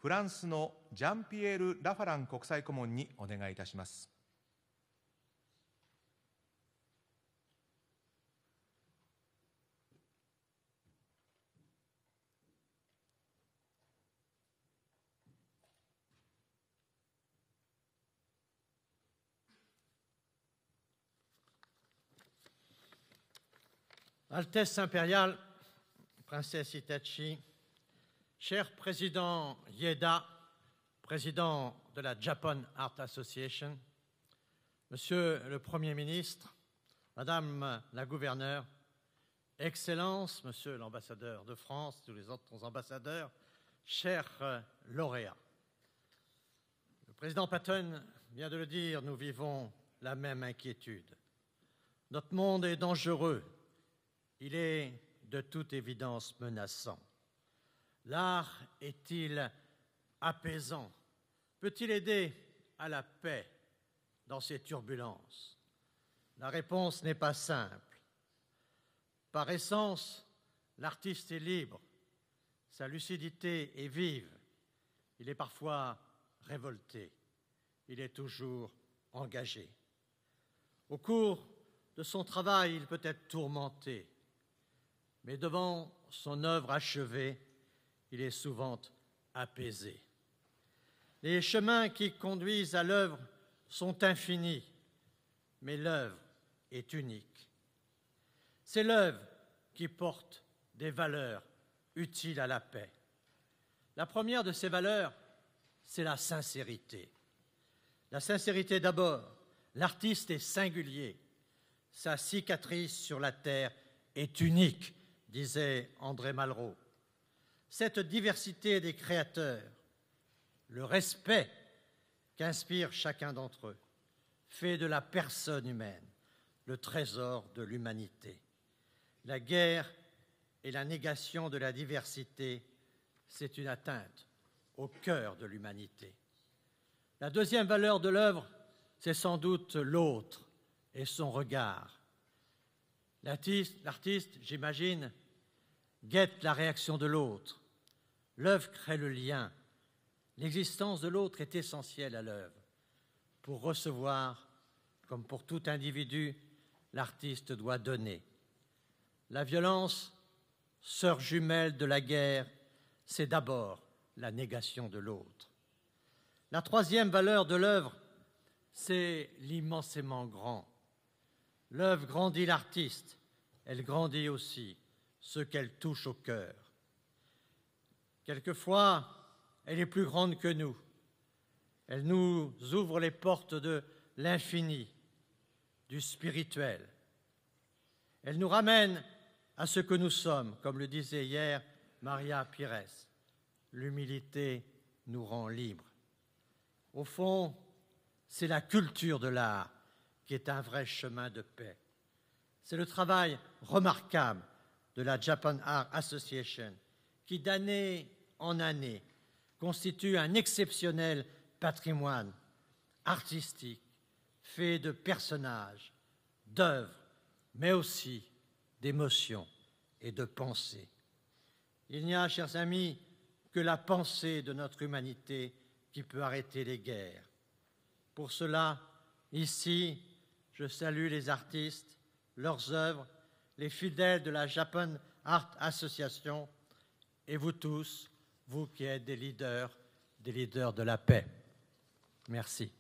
フランスのジャンピエール・ラファラン国際顧問にお願いいたします。Altesse impériale, princesse Hitachi, cher président Ieda, président de la Japan Art Association, monsieur le Premier ministre, madame la gouverneure, Excellences, monsieur l'ambassadeur de France, tous les autres ambassadeurs, chers lauréats. Le président Patton vient de le dire, nous vivons la même inquiétude. Notre monde est dangereux. Il est de toute évidence menaçant. L'art est-il apaisant? Peut-il aider à la paix dans ces turbulences? La réponse n'est pas simple. Par essence, l'artiste est libre, sa lucidité est vive, il est parfois révolté, il est toujours engagé. Au cours de son travail, il peut être tourmenté, mais devant son œuvre achevée, il est souvent apaisé. Les chemins qui conduisent à l'œuvre sont infinis, mais l'œuvre est unique. C'est l'œuvre qui porte des valeurs utiles à la paix. La première de ces valeurs, c'est la sincérité. La sincérité d'abord. L'artiste est singulier. Sa cicatrice sur la terre est unique, disait André Malraux. Cette diversité des créateurs, le respect qu'inspire chacun d'entre eux, fait de la personne humaine le trésor de l'humanité. La guerre et la négation de la diversité, c'est une atteinte au cœur de l'humanité. La deuxième valeur de l'œuvre, c'est sans doute l'autre et son regard. L'artiste, j'imagine, guette la réaction de l'autre. L'œuvre crée le lien. L'existence de l'autre est essentielle à l'œuvre. Pour recevoir, comme pour tout individu, l'artiste doit donner. La violence, sœur jumelle de la guerre, c'est d'abord la négation de l'autre. La troisième valeur de l'œuvre, c'est l'immensément grand. L'œuvre grandit l'artiste, elle grandit aussi ce qu'elle touche au cœur. Quelquefois, elle est plus grande que nous. Elle nous ouvre les portes de l'infini, du spirituel. Elle nous ramène à ce que nous sommes, comme le disait hier Maria Pires. L'humilité nous rend libres. Au fond, c'est la culture de l'art qui est un vrai chemin de paix. C'est le travail remarquable de la Japan Art Association qui, d'année en année, constitue un exceptionnel patrimoine artistique fait de personnages, d'œuvres, mais aussi d'émotions et de pensées. Il n'y a, chers amis, que la pensée de notre humanité qui peut arrêter les guerres. Pour cela, ici, je salue les artistes, leurs œuvres, les fidèles de la Japan Art Association et vous tous, vous qui êtes des leaders de la paix. Merci.